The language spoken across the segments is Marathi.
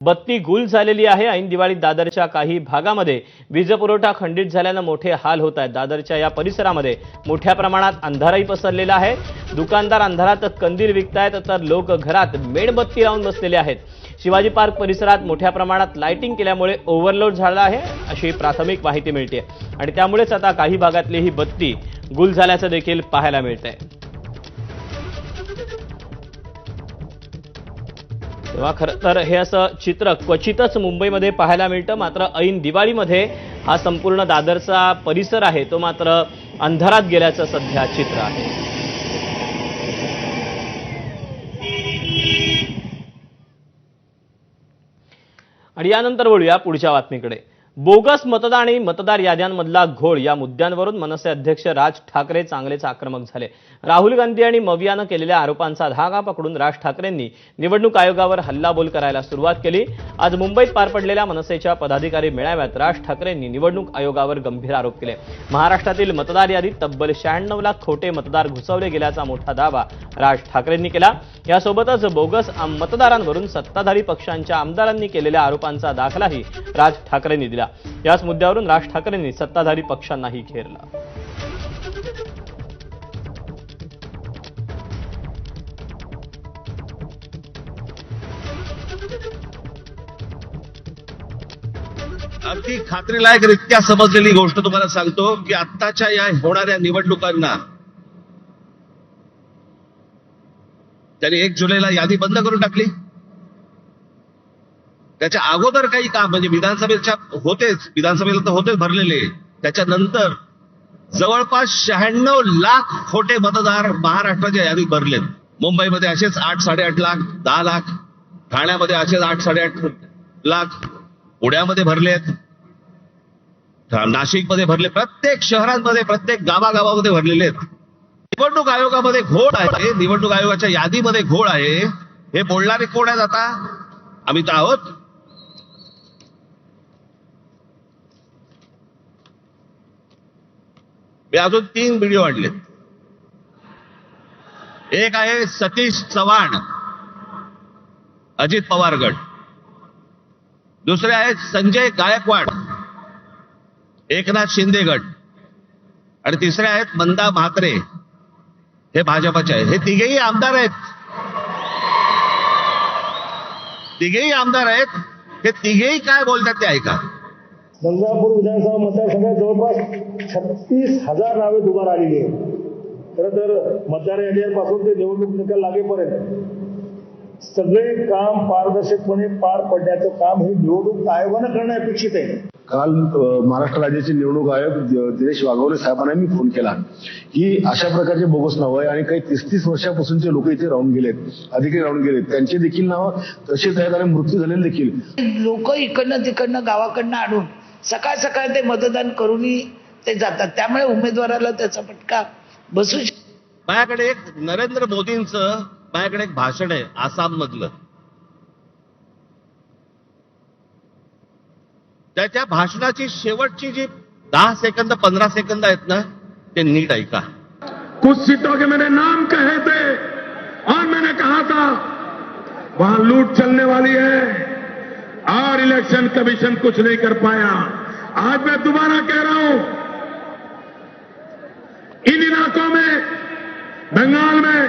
बत्ती गुल झालेली आहे। ऐन दिवाळीत दादरच्या काही भागामध्ये वीज पुरवठा खंडित झाल्याने मोठे हाल होत आहेत। दादरच्या या परिसरामध्ये मोठ्या प्रमाणात अंधारही पसरलेला आहे। दुकानदार अंधारात कंदील विकतायत तर लोक घरात मेणबत्ती लावून बसलेले आहेत। शिवाजी पार्क परिसरात मोठ्या प्रमाणात लाइटिंग केल्यामुळे ओव्हरलोड झाला आहे अशी प्राथमिक माहिती मिळते आणि त्यामुळेच आता काही भागातली ही बत्ती गुल झाल्याचं देखील पाहायला मिळतंय। तेव्हा खरं तर हे असं चित्र क्वचितच मुंबईमध्ये पाहायला मिळतं, मात्र ऐन दिवाळीमध्ये हा संपूर्ण दादरचा परिसर आहे तो मात्र अंधारात गेल्याचं सध्या चित्र आहे। आणि यानंतर वळूया पुढच्या बातमीकडे। बोगस मतदान आणि मतदार याद्यांमधला घोळ या मुद्द्यांवरून मनसे अध्यक्ष राज ठाकरे चांगलेच आक्रमक झाले। राहुल गांधी आणि मवियानं केलेल्या आरोपांचा धागा पकडून राज ठाकरेंनी निवडणूक आयोगावर हल्लाबोल करायला सुरुवात केली। आज मुंबईत पार पडलेल्या मनसेच्या पदाधिकारी मेळाव्यात राज ठाकरेंनी निवडणूक आयोगावर गंभीर आरोप केले। महाराष्ट्रातील मतदार यादीत तब्बल 96 लाख खोटे मतदार घुसवले गेल्याचा मोठा दावा राज ठाकरेंनी केला। यासोबतच बोगस मतदारांवरून सत्ताधारी पक्षांच्या आमदारांनी केलेल्या आरोपांचा दाखलाही राज ठाकरेंनी दिला। याच मुद्द्यावरून राज ठाकरेंनी सत्ताधारी पक्षांनाही घेरलं। अगदी खात्रीलायकरित्या समजलेली गोष्ट तुम्हाला सांगतो की आत्ताच्या या होणाऱ्या निवडणुकांना त्यांनी 1 जुलैला यादी बंद करून टाकली। त्याच्या अगोदर काही काम म्हणजे विधानसभेला तर होतेच भरलेले, त्याच्यानंतर जवळपास 96 लाख खोटे मतदार महाराष्ट्राच्या यादीत भरलेत। मुंबईमध्ये असेच 8, 8.5 लाख, 10 लाख, ठाण्यामध्ये असेच 8, 8.5 लाख, पुण्यामध्ये भरलेत, नाशिकमध्ये भरले, प्रत्येक शहरांमध्ये प्रत्येक गावागावामध्ये भरलेले आहेत। निवडणूक आयोगामध्ये घोळ आहे, निवडणूक आयोगाच्या यादीमध्ये घोळ आहे। हे बोलणारे कोण आहेत? आता आम्ही तर आहोत। मी अजून 3 व्हिडिओ आणलेत। एक आहे सतीश चव्हाण, अजित पवार गट, दुसरे आहेत संजय गायकवाड, एकनाथ शिंदे गट, आणि तिसरे आहेत मंदा म्हात्रे, हे भाजपचे आहेत। हे तिघेही आमदार आहेत, हे तिघेही काय बोलतात ते ऐका। गंगापूर विधानसभा मतदारसंघात जवळपास 36,000 नावे दुबार आलेली आहेत। खरं तर मतदार यादीपासून ते निवडणूक निकाल लागेपर्यंत सगळे काम पारदर्शकपणे पार पडण्याचं काम हे निवडणूक आयोगानं करणं अपेक्षित आहे। काल महाराष्ट्र राज्याचे निवडणूक आयोग दिनेश वाघवले साहेबांना मी फोन केला की अशा प्रकारचे बोगस नाव आहे आणि काही 30-30 वर्षापासूनचे लोक इथे राहून गेलेत, अधिकारी राहून गेलेत, त्यांचे देखील नाव तसेच आहेत आणि मृत्यू झालेले देखील। लोक इकडनं तिकडनं गावाकडनं आणून सकाळ सकाळ ते मतदान करूनही ते जातात, त्यामुळे उमेदवाराला त्याचा फटका बसू शकतो। माझ्याकडे एक नरेंद्र मोदींचं माझ्याकडे एक भाषण आहे आसाम मधलं, त्याच्या भाषणाची शेवटची जी 10 सेकंद 15 सेकंद आहेत ना, ते नीट ऐका। कुछ सीटों के मेरे नाम कहे थे और मैंने कहा था वहां लूट चलने वाली है और इलेक्शन कमीशन कुछ नहीं कर पाया। आज मैं दोबारा कह रहा हूं, इन इलाकों में, बंगाल में,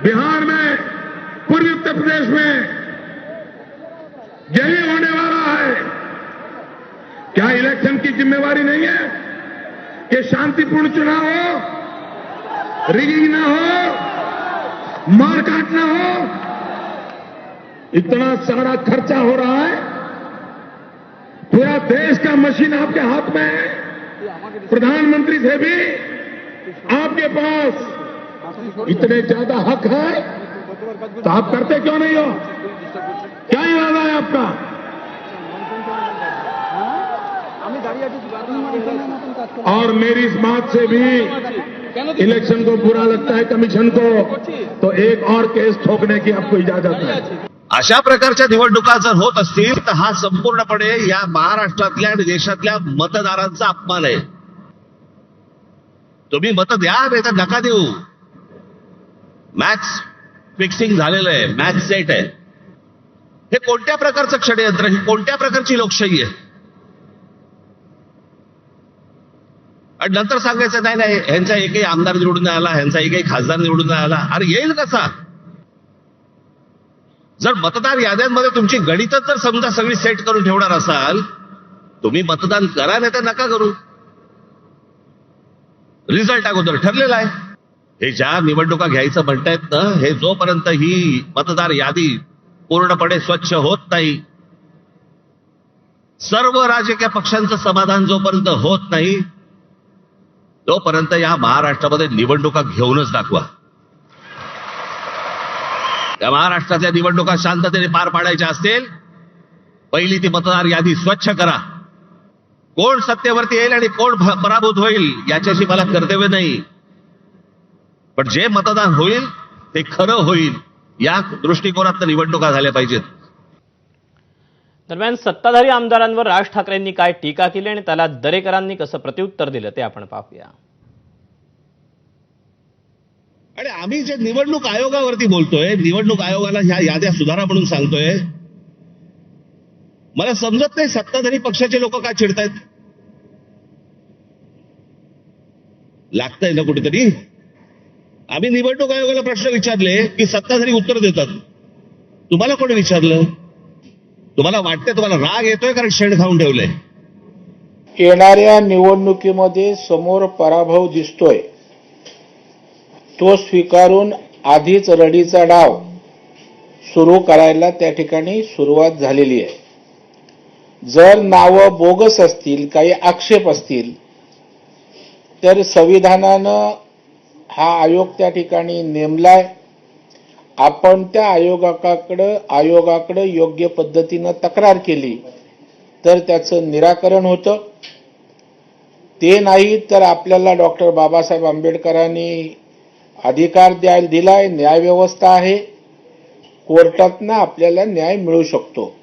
बिहार में, पूर्वी उत्तर प्रदेश में यही होने वाला है। क्या इलेक्शन की जिम्मेवारी नहीं है कि शांतिपूर्ण चुनाव हो, रिगिंग ना हो, मारकाट ना हो? इतना सारा खर्चा हो रहा है, पूरा देश का मशीन आपके हाथ में है। प्रधानमंत्री से भी आपके पास इतने ज्यादा हक है, तो आप करते क्यों नहीं हो? क्या इरादा है आपका? और मेरी इस बात से भी इलेक्शन को बुरा लगता है कमीशन को, तो एक और केस ठोकने की आपको इजाजत है। अशा प्रकारच्या निवडणुका जर होत असतील तर हा संपूर्णपणे या महाराष्ट्रातल्या आणि देशातल्या मतदारांचा अपमान आहे। तुम्ही मत द्या नाही तर नका देऊ। मॅक्स फिक्सिंग झालेलं आहे, मॅच सेट आहे। हे कोणत्या प्रकारचं षडयंत्र, ही कोणत्या प्रकारची लोकशाही आहे? आणि नंतर सांगायचं नाही नाही ह्यांचा एकही आमदार निवडून नाही आला, ह्यांचा एकही खासदार निवडून नाही आला. अरे येईल कसा? जर मतदार याद्यांमध्ये तुमची गणितच जर समजा सगळी सेट करून ठेवणार असाल, तुम्ही मतदान करा नाही तर नका करू. रिझल्ट अगोदर ठरलेला आहे. हे ज्या निवडणुका घ्यायचं म्हणतायत ना, हे जोपर्यंत ही मतदार यादी पूर्णपणे स्वच्छ होत नाही, सर्व राजकीय पक्षांचं समाधान जोपर्यंत होत नाही, तोपर्यंत या महाराष्ट्रामध्ये निवडणुका घेऊनच दाखवा. या महाराष्ट्रातल्या निवडणुका शांततेने पार पाडायच्या असतील, पहिली ती मतदार यादी स्वच्छ करा. कोण सत्तेवरती येईल आणि कोण पराभूत होईल याच्याशी मला कर्तव्य नाही, पण जे मतदान होईल ते खरं होईल या दृष्टिकोनात निवडणुका झाल्या पाहिजेत. दरम्यान सत्ताधारी आमदारांवर राज ठाकरेंनी काय टीका केली आणि त्याला दरेकरांनी कसं प्रत्युत्तर दिलं ते आपण पाहूया. आणि आम्ही जे निवडणूक आयोगावरती बोलतोय, निवडणूक आयोगाला ह्या याद्या सुधारा म्हणून सांगतोय, मला समजत नाही सत्ताधारी पक्षाचे लोक काय चिडतायत. लागतंय ना कुठेतरी. आम्ही निवडणूक आयोगाला प्रश्न विचारले की सत्ताधारी उत्तर देतात. तुम्हाला कोणी विचारलं? तुम्हाला वाटतंय, तुम्हाला राग येतोय कारण शेण खाऊन ठेवलंय. येणाऱ्या निवडणुकीमध्ये समोर पराभव दिसतोय, तो स्वीकारून आधीच रडीचा डाव सुरू करायला त्या ठिकाणी सुरुवात झालेली आहे. जर नावं बोगस असतील, काही आक्षेप असतील, तर संविधानानं हा आयोग त्या ठिकाणी नेमलाय. आपण त्या आयोगाकडे योग्य पद्धतीनं तक्रार केली तर त्याचं निराकरण होतं. ते नाही तर आपल्याला डॉक्टर बाबासाहेब आंबेडकरांनी अधिकार दिलाय, न्यायव्यवस्था आहे, कोर्टातनं आपल्याला न्याय मिळू शकतो.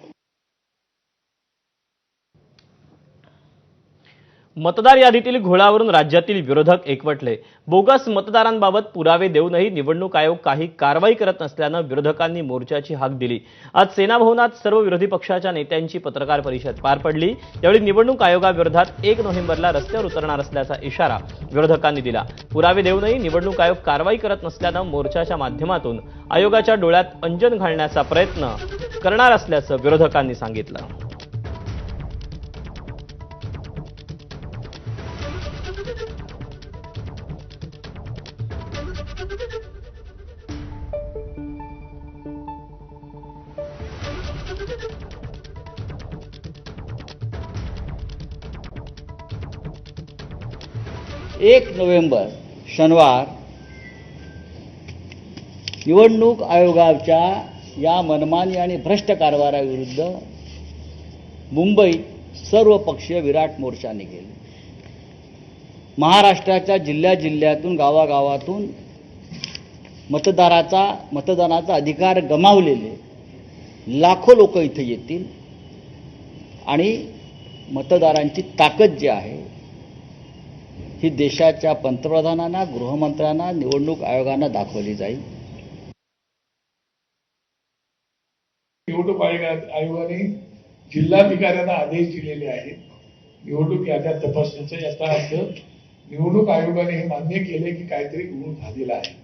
मतदार यादीतील घोळावरून राज्यातील विरोधक एकवटले. बोगस मतदारांबाबत पुरावे देऊनही निवडणूक आयोग काही कारवाई करत नसल्यानं विरोधकांनी मोर्चाची हाक दिली. आज सेना भवनात सर्व विरोधी पक्षाच्या नेत्यांची पत्रकार परिषद पार पडली. यावेळी निवडणूक आयोगाविरोधात 1 नोव्हेंबरला रस्त्यावर उतरणार असल्याचा इशारा विरोधकांनी दिला. पुरावे देऊनही निवडणूक आयोग कारवाई करत नसल्यानं मोर्चाच्या माध्यमातून आयोगाच्या डोळ्यात अंजन घालण्याचा प्रयत्न करणार असल्याचं विरोधकांनी सांगितलं. एक नोव्हेंबर शनिवार निवडणूक आयोगाच्या या मनमानी आणि भ्रष्ट कारभाराविरुद्ध मुंबईत सर्वपक्षीय विराट मोर्चा निघेल. महाराष्ट्राच्या जिल्ह्यातून गावागावातून मतदानाचा अधिकार गमावलेले लाखो लोक इथे येतील आणि मतदारांची ताकद जी आहे ही देशाच्या पंतप्रधानांना, गृहमंत्र्यांना, निवडणूक आयोगांना दाखवली जाईल. निवडणूक आयोगाने जिल्हाधिकाऱ्यांना आदेश दिलेले आहेत निवडणूक याद्या तपासण्याचा. याचा अर्थ निवडणूक आयोगाने हे मान्य केले की काहीतरी घोळ झालेला आहे.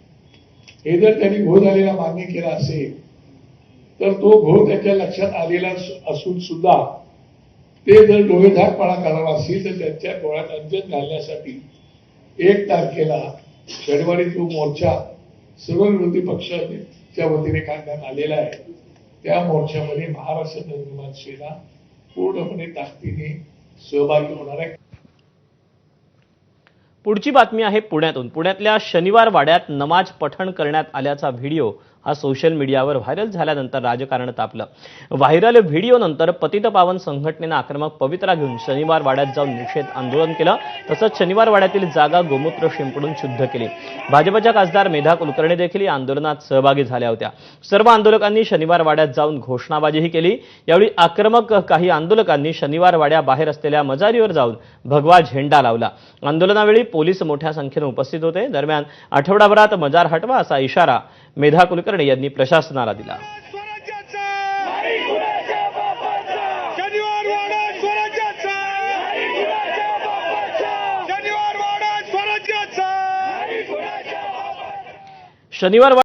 हे जर त्यांनी घोळ झालेला मान्य केला असेल तर तो घोळ त्याच्या लक्षात आलेला असून सुद्धा ते जर डोळेझाकपणा करणार असतील तर त्यांच्या डोळ्यात अंजन घालण्यासाठी 1 तारखेला शनिवारी तो मोर्चा सर्व विरोधी पक्षाच्या वतीने काढण्यात आलेला आहे. त्या मोर्चामध्ये महाराष्ट्र नवनिर्माण सेना पूर्णपणे ताकदीने सहभागी होणार आहे. पुढची बातमी आहे पुण्यातून. पुण्यातल्या शनिवार वाड्यात नमाज पठण करण्यात आल्याचा व्हिडिओ हा सोशल मीडियावर व्हायरल झाल्यानंतर राजकारण तापलं. व्हायरल व्हिडिओनंतर पतितपावन संघटनेनं आक्रमक पवित्रा घेऊन शनिवार वाड्यात जाऊन निषेध आंदोलन केलं. तसंच शनिवार वाड्यातील जागा गोमूत्र शिंपडून शुद्ध केली. भाजपच्या खासदार मेधा कुलकर्णी देखील या आंदोलनात सहभागी झाल्या होत्या. सर्व आंदोलकांनी शनिवार वाड्यात जाऊन घोषणाबाजीही केली. यावेळी आक्रमक काही आंदोलकांनी शनिवार वाड्याबाहेर असलेल्या मजारीवर जाऊन भगवा झेंडा लावला. आंदोलनावेळी पोलीस मोठ्या संख्येने उपस्थित होते. दरम्यान आठवडाभरात मजार हटवा असा इशारा मेधा कुलकर्णी यांनी प्रशासनाला दिला. शनिवार